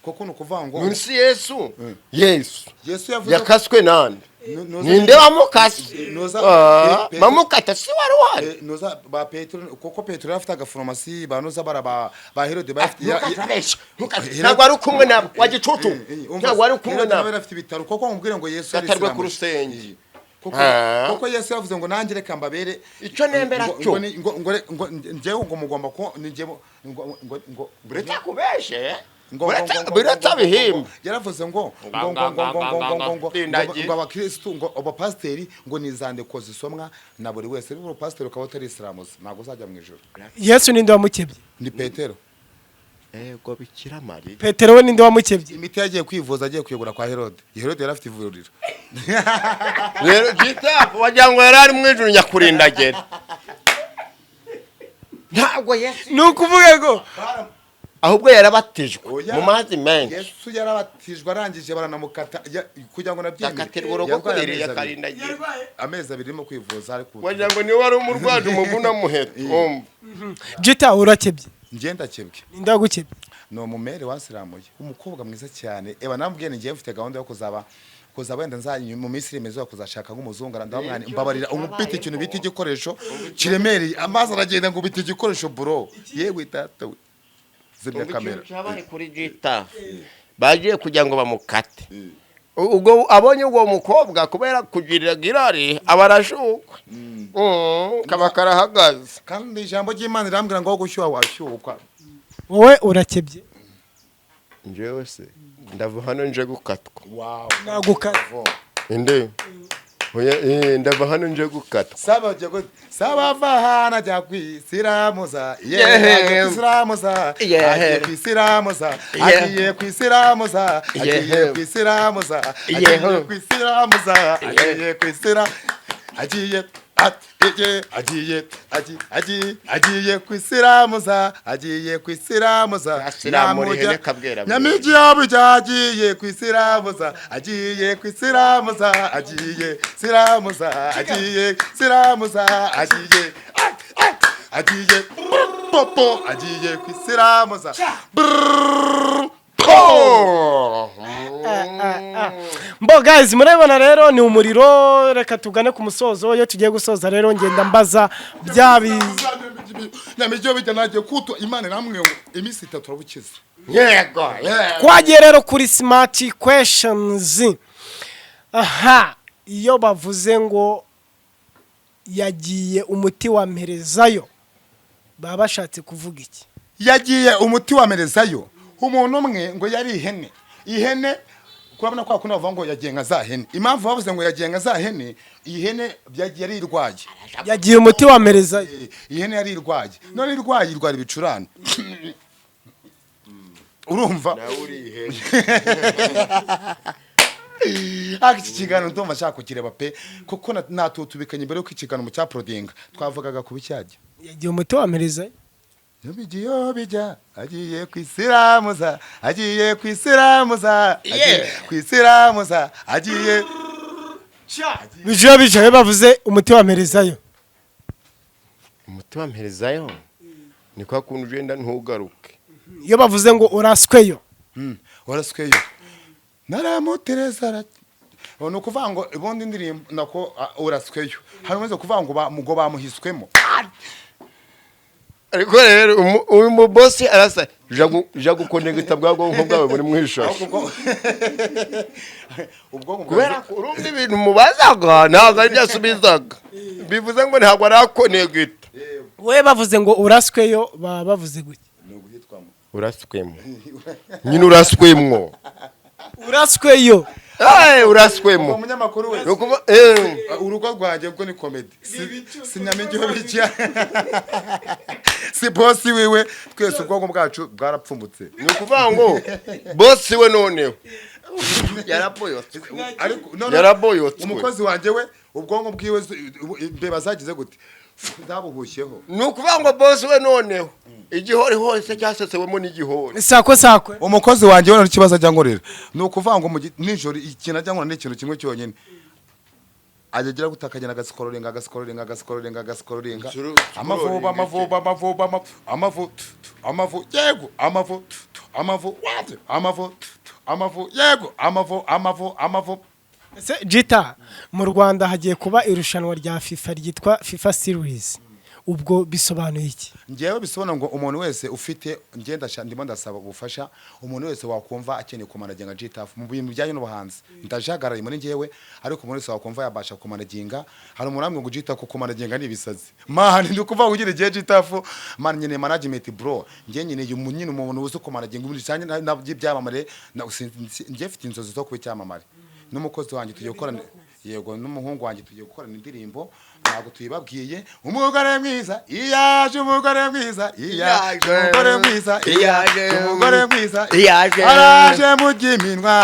koko nukuvuga ngo munsi Yesu yavuze yakaswe nande ninde wamukase bamukata si wari noza ba Petero koko Petero afite agaforomasi banoza bara ba Herode ntabwo ari kumwe nabo wagicucu ntabwo ari kumwe nabo afite ibitaro koko ngubwire ngo Yesu yatarwe ku rusenge koko Yesu yavuze ngo nanjye reka mbabere icyo nembera cyo ngo njyewe ngo mugomba ko ngo bureta kubeshe bureta bihimba yaravuze ngo abakristo ngo abapasteri ngo nizandiko zisomwa na buri wese rero pastor ukaba utari islamuza ntago uzajya mu ijuru. Yesu ninde wamukebye? Ni Petero. Ego Bikira Mariya. Petero we ninde wamukebye? Imiti yagiye kwivuza agiye kuyigura kwa Herode. Herode yarafite ivuriro. Rero gita wajyango yarari mu ijuru nyakurindagera. Ntabwo Yesu nukuvuga ngo ahubwo yarabatijwe mu mazi menshi. Yesu yarabatijwe arangije baranamukata kugira ngo nabyemere. Akaterwa rogokubere yakarindagira. Amezi abiri mu kwivuza ariko wajyango ni wari umurwaje umuguna muheto. Gita urakebye? Ngenda kebwe. Ninde wagukebye? No mumere wasiramuye. Umukobwa mwiza cyane. Eba nambwiye ngiye mfite gahunda yo kuzaba wenda nzanyu mu Misiri remezo kuzashaka nk'umuzungu ndamwana mbabarira umupite ikintu bita igikoresho kiremereye amazi aragenda ngo bita igikoresho bro yewe tata we zibya kamera cyabari kuri Gita bagiye kugira ngo bamukate ubwo abonye ubwo mukobwa kubera kugirira girari abarashukwa kaba karahagaze kandi ijambo ry'Imana irambwira ngo gushyuha washyukwa. Wowe urakebye? Njewe se ndava hano nje gukatwa. Wow, nagukatwa inde oya ndava hano nje gukatwa. Saba vahana jya kwisiramuza agiye kwisiramuza agiye kwisiramuza agiye kwisiramuza agiye kwisiramuza agiye kwisiramuza agiye kwisira agiye kwisiramuza agiye kwisiramuza nyamiji yabo agiye kwisiramuza agiye kwisiramuza agiye siramuza agiye siramuza agiye popo agiye kwisiramuza Mbo guys murabona rero ni umuriro reka tugane ku musozo iyo tugiye gusoza rero ngenda mbaza byabi namijyo bijyanaje kuto Imana namwe ngo imisi 3 turabukiza yego kwagiye rero kuri smart questions. Aha iyo bavuze ngo yagiye umuti wa mperezayo baba bashatse kuvuga iki? Yagiye umuti wa mperezayo umuntu umwe ngo yari ihene kurabona kwa kuna bavuga ngo yagiye nka za hene. Impamvu bavuze ngo yagiye nka za hene ihene byagiye ari irwaye yagiye umuti wa mperezayo ihene yari irwaye none irwaye irwara ibicurane urumva na uri ihene iki kiganiro ndumva nshaka kukireba pe kuko natutubikanye mbere yuko ikiganiro mu cya prodinga twavugaga ku bicyajya yagiye umuti wa mperezayo Yabigiyo bija agiye kwisiramuza agiye kwisiramuza kwisiramuza agiye bijo bavuze umuti wa mperezayo. Umuti wa mperezayo ni kwa kuntu ugenda ntugaruke. Iyo bavuze ngo urasweyo urasweyo naramutereza no kuvuga ngo ibondi ndirimbo nako urasweyo harumeze kuvuga ngo bamuhiswemo. Ariko rero uyu mu boss arasa ja gukonegita bwago nko bwawe muri mwishashi kubera urumva ibintu mubazaga ntago ari byasubizaga bivuze ngo ntago arakonegita. We bavuze ngo urasweyo bavuze gute? Uraswemo nyine uraswemwo urasweyo uraswemo umunyamakuru we urugo rwanjye ubwo ni comedy sinyamenyeho bijya si boss wiwe twese ubwonko bwacu bwarapfumutse ni ukuvuga ngo boss we noneho yaraboyotse yaraboyotse umukozi wanjye we ubwonko bwiwe mbeba zagize gute ndabuhushyeho ni ukuvuga ngo boss we noneho igihori hose cyasesewemo n'igihori sakwe umukozi wanjye wona ikibazo ajyankorera ni ukuvuga ngo nijoro ikintu ajyankorera n'ikintu kimwe cyonyine ajagira gutakagena agasikororenga amavuba yego amavu yego amavu. ese Jita mu Rwanda hagiye kuba irushanwa rya FIFA ryitwa FIFA Series ubwo bisobanuye iki? Ngewe bisobanura ngo umuntu wese ufite ndimo ndasaba ubufasha umuntu wese wakumva akeneye kumanaginga Jitafu mu bintu bijyanye n'ubuhanzi ndajagaraye muri ngewe ariko umuntu wese wakumva yabasha kumanaginga hari umuntu amwe ngo Jitafu kumanaginga ni ibisazi man ndi kuva ugira igihe Jitafu man nyine management bro nge nyine nyine umuntu uzi kumanaginga muri cyane by'ibyamamare nge mfite inzozi zo kuba icyamamare n'umukozi wanjye tugiye gukorana yego n'umuhungu wanjye tugiye gukorana indirimbo ntabwo tuyibabwiye umugore mwiza iyaje umugore mwiza iyaje umugore mwiza iyaje umugore mwiza iyaje araje mu giminwa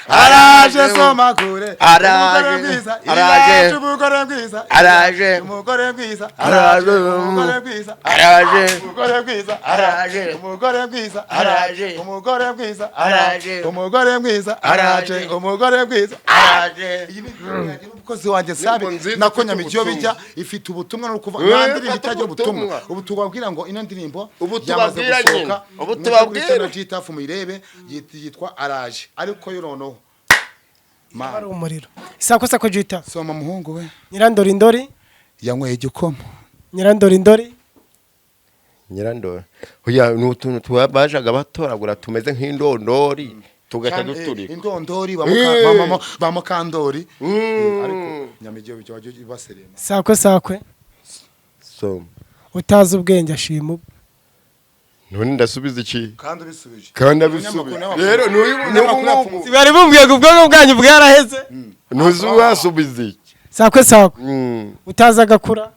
araje soma kure umugore mwiza iyaje umugore mwiza araje umugore mwiza araje umugore mwiza araje umugore mwiza araje umugore mwiza araje umugore mwiza araje umugore mwiza araje umugore mwiza araje umukozi wanjye sabe nako nyamigiyo bijya ifite ubutumwa no kuva nandiri bitajya ubutumwa ubu tubabwira ngo ino ndirimbo tubabwira nyine ubu tubabwira Jitafu muyirebe yitwa araje ariko yorono ari umuriro sako Jita soma muhungu we Nyirandorindori yanyweye igikoma Nyirandorindori oya n'utuntu tubajaga batoragura tumeze nk'indondori tugata duturi indondori ba mukandori ariko nyamigiyo bijya baserema sakwe so utazi ubwenge ashima none ndasubiza iki kandi ubisubije kandi abisubije rero n'uyu bari bumbwiye ubwonko bwanyu bwaraheze ntuzubasubiza iki sakwe utazi agakura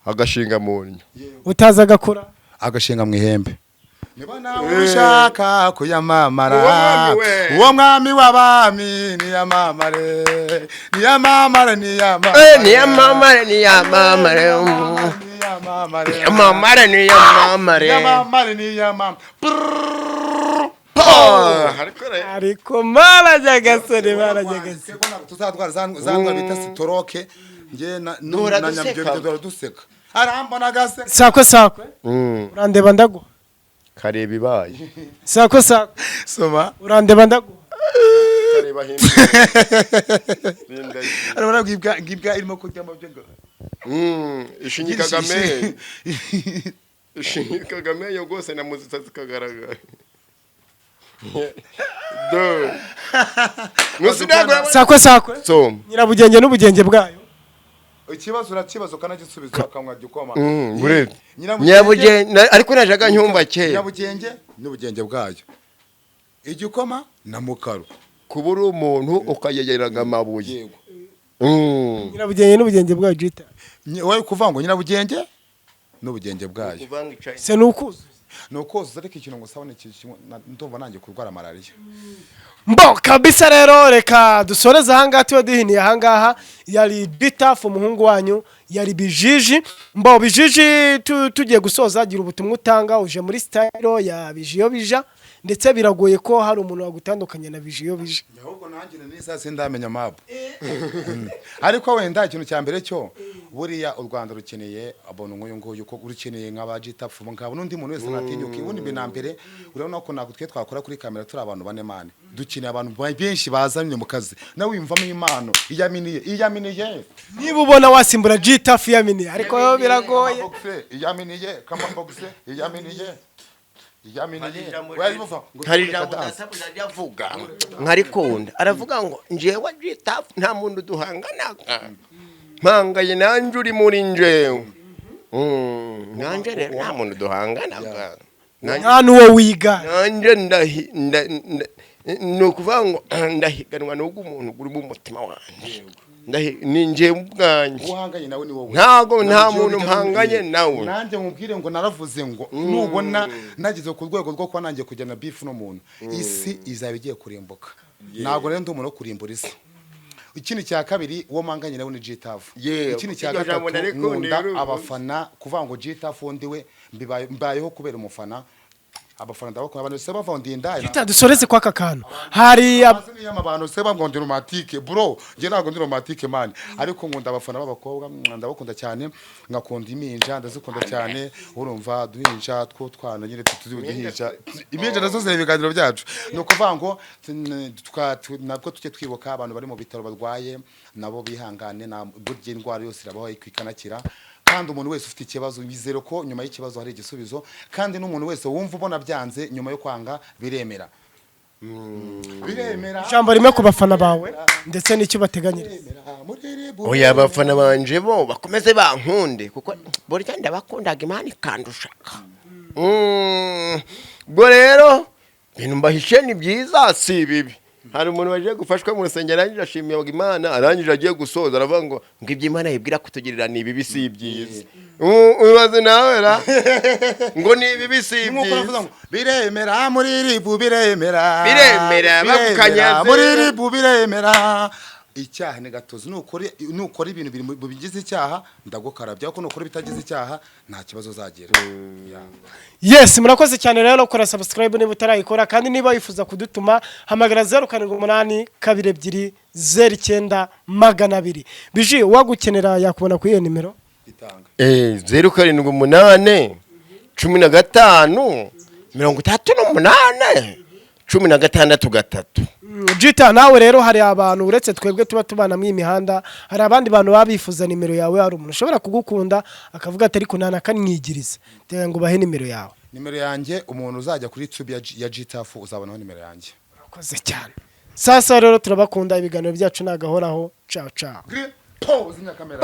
agashinga munyo utazi agakura agashinga mu ihembe niba nawe ushaka kuyamamara uwo mwami w'abami niyamamare niyamamare niyamamare niyamamare niyamamare niyamamare niyamamare niyamamare niyamamare ariko barajyagasore tuzatwara zandwa bita sitoroke nge na nyamigyo duseka arambona gaseka sakwe urandeba ndaguha kareba ibaye sakwe soma urandeba ndaguha kareba himba arabona ngibwa irimo kurya amabyo ngo ishinyi Kagame yo gose na muzika zikagaragara do sakwe Nyirabugenge n'ubugenge bwayo ikibazo urakibazo kanagisubiza akamwa gikoma Nyirabugenge ariko najaga nyumva kera Nyirabugenge n'ubugenge bwayo igikoma na mukaro kubura umuntu ukayegeraga amabuye Nyirabugenge n'ubugenge bwayo Jita wowe kuvango Nyirabugenge n'ubugenge bwayo se nukuzuza ariko ikintu ngo sabone ndumva nanjye kurwara malaria kabisa rero reka dusoreze ahangaha tuba duhiniye ahangaha yari Jitafu umuhungu wanyu yari Bijiji Bijiji tugiye gusoza agira ubutumwa utanga uje muri style ya Bijiyo bija ndetse biragoye ko hari umuntu wagutandukanya na Bijiyo bija ahubwo nanjye neza sindamenya mabu ariko wenda ikintu cya mbere cyo buriya u Rwanda rukeneye abona nk'uyu nguyu ko urukeneye nk'aba Jitafu ngabo n'undi muntu wese natinyuka ubundi mbina mbere urabona ko nako twe twakora kuri kamera turi abantu bane mane dukeneye abantu benshi bazanye mu kazi nawe wimvamo impano iyaminiye niba ubona wasimbura Jitafu yaminiye ariko yo biragoye iyaminiye kama boxe iyaminiye hari ijambo ndavuga nkarikunda aravuga ngo njewe Jitafu nta muntu duhanganaga mpangaye nanjye uri muri njewe nanjye rero nta muntu duhanganaga nta n'uwo wiga nanjye ni ukuvuga ngo ndahiganwa n'ubwo umuntu uri mu mutima wanjye ni njyewe ubwanjye uhanganye nawe ni wowe ntago nta muntu mpanganye nawe nanjye mubwire ngo naravuze ngo nubona nagize ku rwego rwo kuba nanjye kujyana beef n'umuntu isi izaba igiye kurimbuka ntago rero ndi umuntu wo kurimbura isi ikindi cya kabiri uwo mpanganye nawe ni Jitafu ikindi cya gatatu nkunda abafana kuvuga ngo Jitafu ndiwe mbayeho kubera umufana abafana ndabakunda abantu se bavonda indaya Jita dusoreze kwa kakano hari amazina y'amabantu se bamwonde romantique bro nge ntago ndi romantique man ariko nkunda abafana b'abakobwa ndabakunda cyane ngakunda iminja ndazikunda cyane urumva duhinja two twana nyine tuzihinja iminja nazo zire ibiganiro byacu nuko vango nabwo tujye twibuka abantu bari mu bitaro barwaye nabo bihangane na burya indwara yose irabaho ikanakira kandi umuntu wese ufite ikibazo bizero ko nyuma y'ikibazo hari igisubizo kandi n'umuntu wese wumva ubona byanze nyuma yo kwanga biremera biremera ijambo rimwe ku bafana bawe ndetse n'icyo bateganyiriza. oya abafana banje bo bakomeze bankunde kuko burya ndabakundaga Imana ikandushaka ubwo rero ibintu mbahishe ni byiza si bibi. Hari umuntu waje gufashwa mu rusengero arangije ashimiye Imana arangije agiye gusoza aravuga ngo ibyo Imana yibwira kutugirira ni bibi si byiza. Ubaze nawe ra ngo ni bibi si byiza biremera muri ribu biremera bagukanyaze muri ribu biremera icyaha ni gatozi nukora ibintu bigize icyaha ndagukarabya ko nukora bitagize icyaha nta kibazo uzagira. Yes, murakoze cyane rero kora subscribe niba utarayikora kandi niba wifuza kudutuma hamagara 0788090200. Biji wagukenera yakubona ku iyo nimero 0788 15 38 16 Jita nawe rero hari abantu uretse twebwe tuba tubana mu imihanda hari abandi bantu babifuza nimero yawe hari umuntu ushobora kugukunda akavuga ati ariko nana kanigiriza tega ngo bahe nimero yawe. Nimero yanjye umuntu uzajya kuri YouTube ya Jitafu uzabonaho nimero yanjye. Urakoze cyane. Sasa rero turabakunda ibiganiro byacu nagahoraho. Ciao ciao. Pause nya kamera.